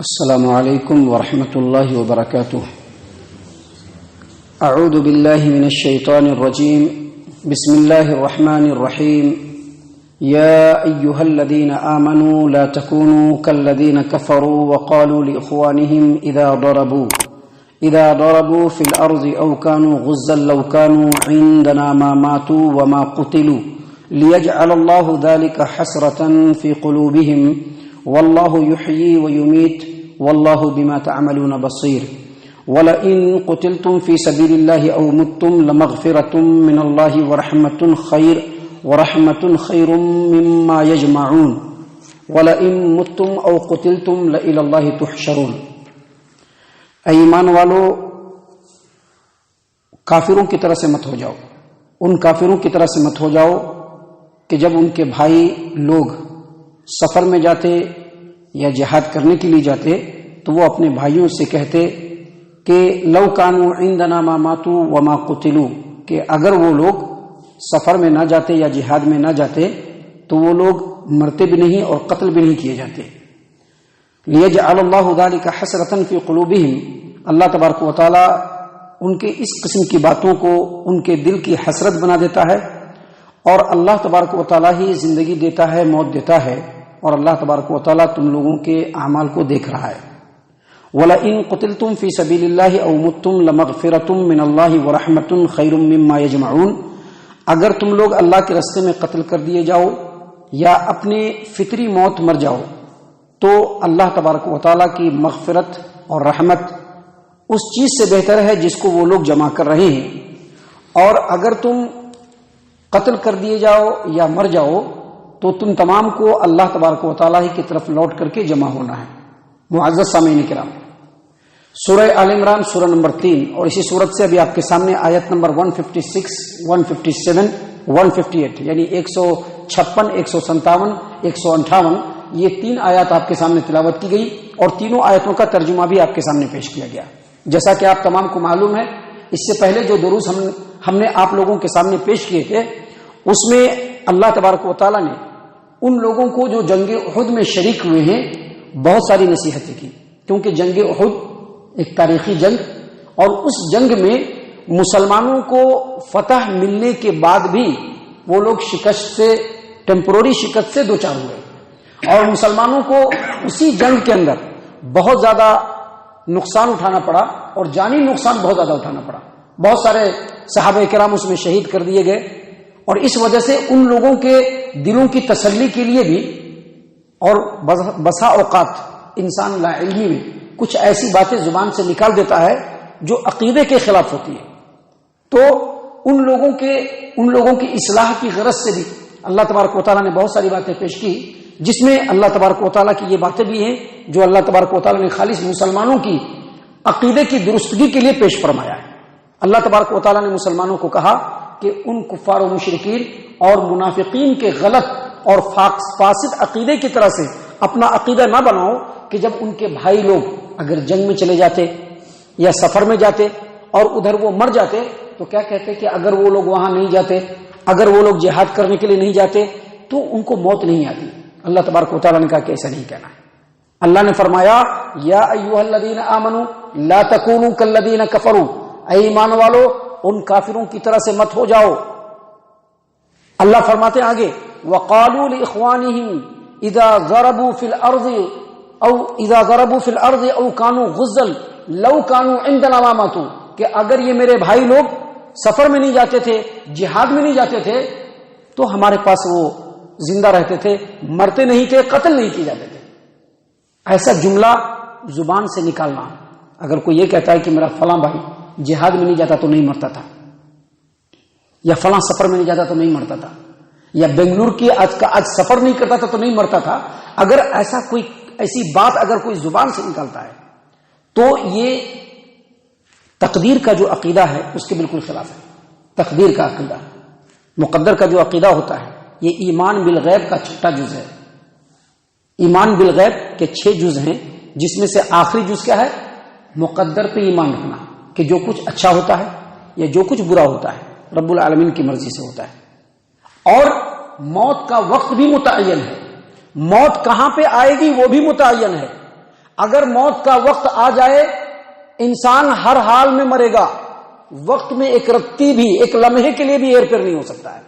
السلام علیکم ورحمۃ اللہ وبرکاتہ۔ اعوذ باللہ من الشیطان الرجیم، بسم اللہ الرحمن الرحیم۔ یا ایہا الذین آمنوا لا تکونوا کالذین کفروا وقالوا لإخوانهم اذا ضربوا في الارض او كانوا غزا لو كانوا عندنا ما ماتوا وما قتلوا ليجعل الله ذلك حسرة في قلوبهم واللہ یحیی ویمیت واللہ بما تعملون بصیر۔ ولئن قتلتم فی سبیل اللہ او متم لمغفرۃ من اللہ ورحمۃ خیر مما یجمعون ولئن متم او قتلتم لإلی اللہ تحشرون۔ اے ایمان والو، کافروں کی طرح سے مت ہو جاؤ، ان کافروں کی طرح سے مت ہو جاؤ کہ جب ان کے بھائی لوگ سفر میں جاتے یا جہاد کرنے کے لیے جاتے تو وہ اپنے بھائیوں سے کہتے کہ لو کانوا عندنا ما ماتوا وما قتلوا، کہ اگر وہ لوگ سفر میں نہ جاتے یا جہاد میں نہ جاتے تو وہ لوگ مرتے بھی نہیں اور قتل بھی نہیں کیے جاتے۔ لیجعل اللہ ذلک حسرۃ فی قلوبہم، اللہ تبارک و تعالی ان کے اس قسم کی باتوں کو ان کے دل کی حسرت بنا دیتا ہے، اور اللہ تبارک و تعالی ہی زندگی دیتا ہے، موت دیتا ہے، اور اللہ تبارک و تعالی تم لوگوں کے اعمال کو دیکھ رہا ہے۔ وَلَئِن قُتِلْتُمْ فِي سَبِيلِ اللَّهِ أَوْ مُتُّمْ لَمَغْفِرَةٌ مِّنَ اللَّهِ وَرَحْمَةٌ خَيْرٌ مِّمَّا يَجْمَعُونَ، اگر تم لوگ اللہ کے راستے میں قتل کر دیے جاؤ یا اپنے فطری موت مر جاؤ تو اللہ تبارک و تعالی کی مغفرت اور رحمت اس چیز سے بہتر ہے جس کو وہ لوگ جمع کر رہے ہیں، اور اگر تم قتل کر دیے جاؤ یا مر جاؤ تو تم تمام کو اللہ تبارک و تعالیٰ ہی کی طرف لوٹ کر کے جمع ہونا ہے۔ معزز سامعین کرام، سورہ آل عمران سورہ نمبر 3 اور اسی سورت سے ابھی آپ کے سامنے آیت نمبر 156، 157، 158 یعنی 156، 157، 158 یہ 3 آیات آپ کے سامنے تلاوت کی گئی، اور تینوں آیتوں کا ترجمہ بھی آپ کے سامنے پیش کیا گیا۔ جیسا کہ آپ تمام کو معلوم ہے، اس سے پہلے جو دروس ہم نے آپ لوگوں کے سامنے پیش کیے تھے اس میں اللہ تبارک و تعالیٰ نے ان لوگوں کو جو جنگ احد میں شریک ہوئے ہیں بہت ساری نصیحتیں کی، کیونکہ جنگ احد ایک تاریخی جنگ، اور اس جنگ میں مسلمانوں کو فتح ملنے کے بعد بھی وہ لوگ ٹیمپروری شکست سے دوچار ہوئے، اور مسلمانوں کو اسی جنگ کے اندر بہت زیادہ نقصان اٹھانا پڑا، اور جانی نقصان بہت زیادہ اٹھانا پڑا۔ بہت سارے صحابہ کرام اس میں شہید کر دیے گئے، اور اس وجہ سے ان لوگوں کے دلوں کی تسلی کے لیے بھی، اور بسا اوقات انسان لا علمی میں کچھ ایسی باتیں زبان سے نکال دیتا ہے جو عقیدے کے خلاف ہوتی ہے، تو ان لوگوں کی اصلاح کی غرض سے بھی اللہ تبارک و تعالیٰ نے بہت ساری باتیں پیش کی، جس میں اللہ تبارک و تعالیٰ کی یہ باتیں بھی ہیں جو اللہ تبارک و تعالیٰ نے خالص مسلمانوں کی عقیدے کی درستگی کے لیے پیش فرمایا ہے۔ اللہ تبارک و تعالیٰ نے مسلمانوں کو کہا کہ ان کفار و مشرکین اور منافقین کے غلط اور فاسد عقیدے کی طرح سے اپنا عقیدہ نہ بناؤ کہ جب ان کے بھائی لوگ اگر جنگ میں چلے جاتے یا سفر میں جاتے اور ادھر وہ مر جاتے تو کیا کہتے کہ اگر وہ لوگ وہاں نہیں جاتے، اگر وہ لوگ جہاد کرنے کے لیے نہیں جاتے تو ان کو موت نہیں آتی۔ اللہ تبارک و تعالیٰ نے کہا کہ ایسا نہیں کہنا ہے۔ اللہ نے فرمایا یا ایھا الذین آمنوا لا تکونوا کالذین کفروا، اے ایمان والو ان کافروں کی طرح سے مت ہو جاؤ۔ اللہ فرماتے ہیں آگے وقالوا لاخوانهم اذا ضربوا في الارض او كانوا غزا لو كانوا عندنا ما ماتوا، کہ اگر یہ میرے بھائی لوگ سفر میں نہیں جاتے تھے، جہاد میں نہیں جاتے تھے تو ہمارے پاس وہ زندہ رہتے تھے، مرتے نہیں تھے، قتل نہیں کیے جاتے تھے۔ ایسا جملہ زبان سے نکالنا، اگر کوئی یہ کہتا ہے کہ میرا فلاں بھائی جہاد میں نہیں جاتا تو نہیں مرتا تھا، یا فلاں سفر میں نہیں جاتا تو نہیں مرتا تھا، یا بنگلور کی آج سفر نہیں کرتا تھا تو نہیں مرتا تھا، اگر ایسی بات اگر کوئی زبان سے نکالتا ہے تو یہ تقدیر کا جو عقیدہ ہے اس کے بالکل خلاف ہے۔ تقدیر کا عقیدہ، مقدر کا جو عقیدہ ہوتا ہے، یہ ایمان بالغیب کا چھٹا جز ہے۔ ایمان بالغیب کے 6 جز ہیں، جس میں سے آخری جز کیا ہے؟ مقدر پہ ایمان رکھنا، کہ جو کچھ اچھا ہوتا ہے یا جو کچھ برا ہوتا ہے رب العالمین کی مرضی سے ہوتا ہے، اور موت کا وقت بھی متعین ہے، موت کہاں پہ آئے گی وہ بھی متعین ہے۔ اگر موت کا وقت آ جائے انسان ہر حال میں مرے گا، وقت میں ایک رتی بھی، ایک لمحے کے لیے بھی ہیر پھیر نہیں ہو سکتا ہے،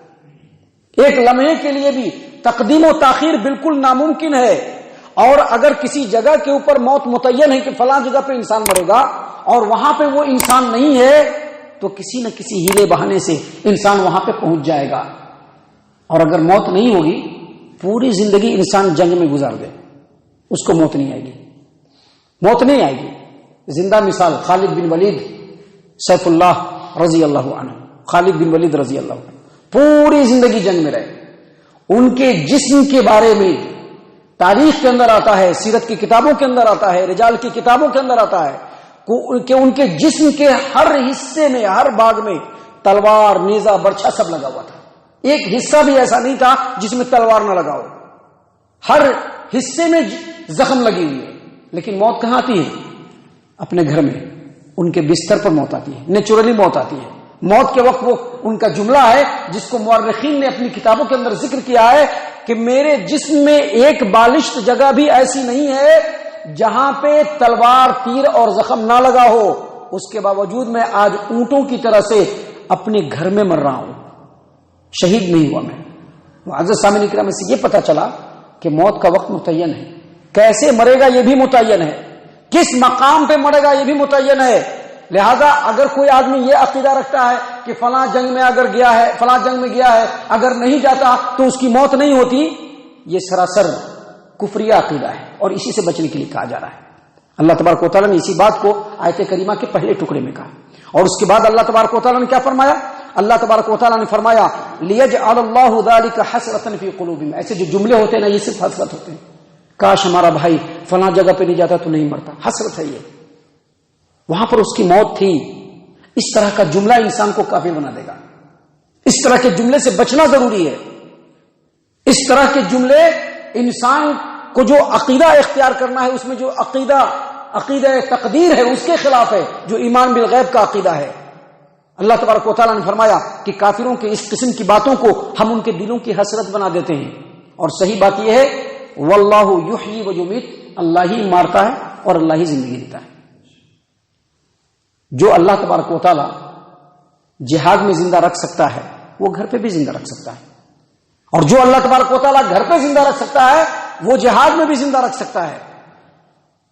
ایک لمحے کے لیے بھی تقدیم و تاخیر بالکل ناممکن ہے۔ اور اگر کسی جگہ کے اوپر موت متعین ہے کہ فلاں جگہ پہ انسان مرے گا اور وہاں پہ وہ انسان نہیں ہے، تو کسی نہ کسی ہیلے بہانے سے انسان وہاں پہ پہنچ جائے گا۔ اور اگر موت نہیں ہوگی، پوری زندگی انسان جنگ میں گزار دے، اس کو موت نہیں آئے گی، موت نہیں آئے گی۔ زندہ مثال خالد بن ولید سیف اللہ رضی اللہ عنہ، خالد بن ولید رضی اللہ عنہ پوری زندگی جنگ میں رہے۔ ان کے جسم کے بارے میں تاریخ کے اندر آتا ہے، سیرت کی کتابوں کے اندر آتا ہے، رجال کی کتابوں کے اندر آتا ہے کہ ان کے جسم کے ہر حصے میں، ہر باغ میں تلوار، نیزہ، برچھا سب لگا ہوا تھا، ایک حصہ بھی ایسا نہیں تھا جس میں تلوار نہ لگا ہو، ہر حصے میں زخم لگی ہوئی ہے۔ لیکن موت کہاں آتی ہے؟ اپنے گھر میں، ان کے بستر پر موت آتی ہے، نیچرلی موت آتی ہے۔ موت کے وقت وہ ان کا جملہ ہے جس کو مورخین نے اپنی کتابوں کے اندر ذکر کیا ہے کہ میرے جسم میں ایک بالشت جگہ بھی ایسی نہیں ہے جہاں پہ تلوار، تیر اور زخم نہ لگا ہو، اس کے باوجود میں آج اونٹوں کی طرح سے اپنے گھر میں مر رہا ہوں، شہید نہیں ہوا میں۔ معزز سامعین اکرام، سے یہ پتا چلا کہ موت کا وقت متعین ہے، کیسے مرے گا یہ بھی متعین ہے، کس مقام پہ مرے گا یہ بھی متعین ہے۔ لہذا اگر کوئی آدمی یہ عقیدہ رکھتا ہے کہ فلاں جنگ میں اگر گیا ہے، فلاں جنگ میں گیا ہے، اگر نہیں جاتا تو اس کی موت نہیں ہوتی، یہ سراسر کفریہ عقیدہ ہے اور اسی سے بچنے کے لیے کہا جا رہا ہے۔ اللہ تبارک و تعالیٰ نے اسی بات کو آیت کریمہ کے پہلے ٹکڑے میں کہا، اور اس کے بعد اللہ تبارک و تعالیٰ نے کیا فرمایا؟ اللہ تبارک و تعالیٰ نے فرمایا لِيَجْعَلَ اللَّهُ ذَلِكَ حَسْرَةً فِي قُلُوبِهِمْ۔ ایسے جو جملے ہوتے ہیں نا، یہ صرف حسرت ہوتے ہیں، کاش ہمارا بھائی فلاں جگہ پہ نہیں جاتا تو نہیں مرتا، حسرت ہے یہ، وہاں پر اس کی موت تھی۔ اس طرح کا جملہ انسان کو کافر بنا دے گا، اس طرح کے جملے سے بچنا ضروری ہے۔ اس طرح کے جملے انسان کو جو عقیدہ اختیار کرنا ہے، اس میں جو عقیدہ تقدیر ہے اس کے خلاف ہے، جو ایمان بالغیب کا عقیدہ ہے۔ اللہ تبارک و تعالیٰ نے فرمایا کہ کافروں کے اس قسم کی باتوں کو ہم ان کے دلوں کی حسرت بنا دیتے ہیں، اور صحیح بات یہ ہے واللہ یحیی و یمیت، اللہ ہی مارتا ہے اور اللہ ہی زندگی دیتا ہے۔ جو اللہ تبارک و تعالیٰ جہاد میں زندہ رکھ سکتا ہے وہ گھر پہ بھی زندہ رکھ سکتا ہے، اور جو اللہ تبارک و تعالیٰ گھر پہ زندہ رکھ سکتا ہے وہ جہاد میں بھی زندہ رکھ سکتا ہے۔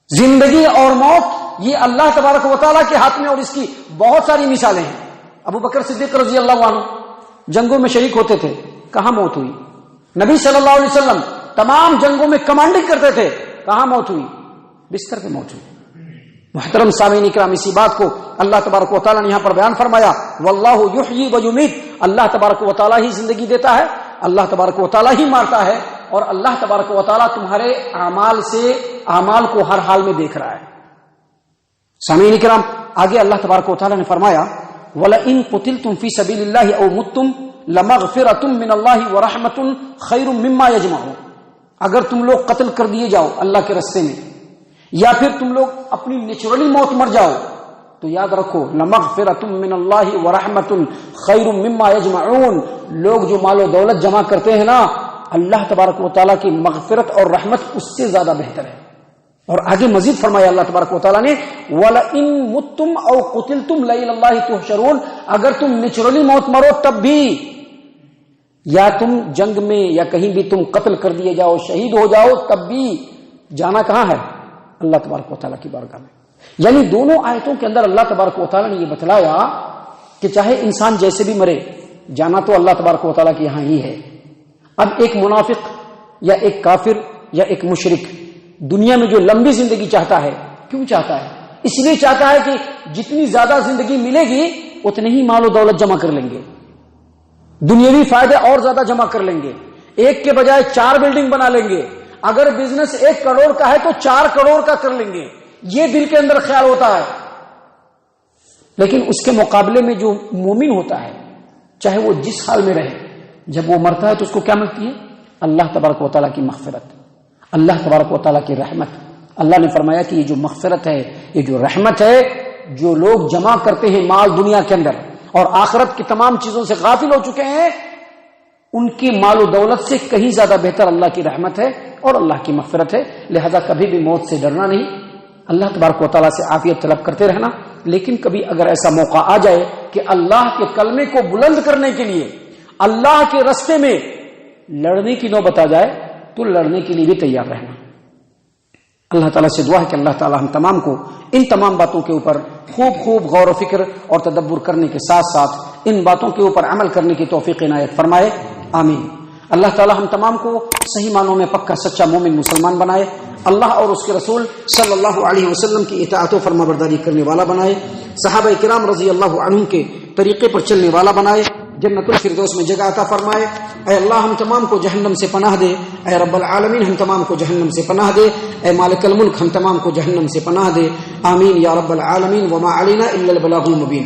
زندگی اور موت یہ اللہ تبارک و تعالیٰ کے ہاتھ میں، اور اس کی بہت ساری مثالیں ہیں۔ ابو بکر صدیق رضی اللہ عنہ جنگوں میں شریک ہوتے تھے، کہاں موت ہوئی؟ نبی صلی اللہ علیہ وسلم تمام جنگوں میں کمانڈنگ کرتے تھے، کہاں موت ہوئی؟ بستر پہ موت ہوئی۔ محترم سامعین اکرام، اسی بات کو اللہ تبارک و تعالیٰ نے یہاں پر بیان فرمایا واللہ یحیی و یمیت، اللہ تبارک و تعالیٰ ہی زندگی دیتا ہے، اللہ تبارک و تعالیٰ ہی مارتا ہے، اور اللہ تبارک و تعالیٰ تمہارے اعمال کو ہر حال میں دیکھ رہا ہے۔ سامعین اکرام، آگے اللہ تبارک و تعالیٰ نے فرمایا وَلَئِن قُتِلْتُمْ فِي سَبِيلِ اللَّهِ أَوْ مُتُّمْ لَمَغْفِرَةٌ مِّنَ اللَّهِ وَرَحْمَةٌ خَيْرٌ مِّمَّا يَجْمَعُونَ۔ اگر تم لوگ قتل کر دیے جاؤ اللہ کے راستے میں، یا پھر تم لوگ اپنی نیچرلی موت مر جاؤ، تو یاد رکھو لَمَغْفِرَةٌ مِّنَ اللَّهِ وَرَحْمَةٌ خَيْرٌ مِّمَّا يَجْمَعُونَ۔ لوگ جو مال و دولت جمع کرتے ہیں نا، اللہ تبارک و تعالیٰ کی مغفرت اور رحمت اس سے زیادہ بہتر ہے۔ اور آگے مزید فرمایا اللہ تبارک و تعالیٰ نے وَلَئِن مُتُّمْ أَوْ قُتِلْتُمْ لَإِلَى اللَّهِ تُحْشَرُونَ۔ اگر تم نیچرلی موت مرو تب بھی، یا تم جنگ میں یا کہیں بھی تم قتل کر دیے جاؤ، شہید ہو جاؤ، تب بھی جانا کہاں ہے؟ اللہ تبارک و تعالیٰ کی بارگاہ میں۔ یعنی دونوں آیتوں کے اندر اللہ تبارک و تعالیٰ نے یہ بتلایا کہ چاہے انسان جیسے بھی مرے، جانا تو اللہ تبارک و تعالیٰ کے یہاں ہی ہے۔ اب ایک منافق یا ایک کافر یا ایک مشرک دنیا میں جو لمبی زندگی چاہتا ہے، کیوں چاہتا ہے؟ اس لیے چاہتا ہے کہ جتنی زیادہ زندگی ملے گی اتنی ہی مال و دولت جمع کر لیں گے، دنیاوی فائدے اور زیادہ جمع کر لیں گے، ایک کے بجائے 4 بلڈنگ بنا لیں گے، اگر بزنس 1 کروڑ کا ہے تو 4 کروڑ کا کر لیں گے، یہ دل کے اندر خیال ہوتا ہے۔ لیکن اس کے مقابلے میں جو مومن ہوتا ہے، چاہے وہ جس حال میں رہے، جب وہ مرتا ہے تو اس کو کیا ملتی ہے؟ اللہ تبارک و تعالیٰ کی مغفرت، اللہ تبارک و تعالیٰ کی رحمت۔ اللہ نے فرمایا کہ یہ جو مغفرت ہے، یہ جو رحمت ہے، جو لوگ جمع کرتے ہیں مال دنیا کے اندر اور آخرت کی تمام چیزوں سے غافل ہو چکے ہیں، ان کی مال و دولت سے کہیں زیادہ بہتر اللہ کی رحمت ہے اور اللہ کی مغفرت ہے۔ لہذا کبھی بھی موت سے ڈرنا نہیں، اللہ تبارک و تعالیٰ سے عافیت طلب کرتے رہنا. لیکن کبھی اگر ایسا موقع آ جائے کہ اللہ کے کلمے کو بلند کرنے کے لیے اللہ کے رستے میں لڑنے کی نوبت آ جائے تو لڑنے کے لیے بھی تیار رہنا. اللہ تعالیٰ سے دعا ہے کہ اللہ تعالیٰ ہم تمام کو ان تمام باتوں کے اوپر خوب غور و فکر اور تدبر کرنے کے ساتھ ساتھ ان باتوں کے اوپر عمل کرنے کی توفیق عنایت فرمائے. آمین. اللہ تعالیٰ ہم تمام کو صحیح معنوں میں پکا سچا مومن مسلمان بنائے. اللہ اور اس کے رسول صلی اللہ علیہ وسلم کی اطاعت و فرما برداری کرنے والا بنائے. صحابہ کرام رضی اللہ عنہم کے طریقے پر چلنے والا بنائے. جنت الفردوس میں جگہ عطا فرمائے. اے اللہ ہم تمام کو جہنم سے پناہ دے. اے رب العالمین ہم تمام کو جہنم سے پناہ دے. اے مالک الملک ہم تمام کو جہنم سے پناہ دے. آمین یا رب العالمین. وما علینا الا البلاغ المبین.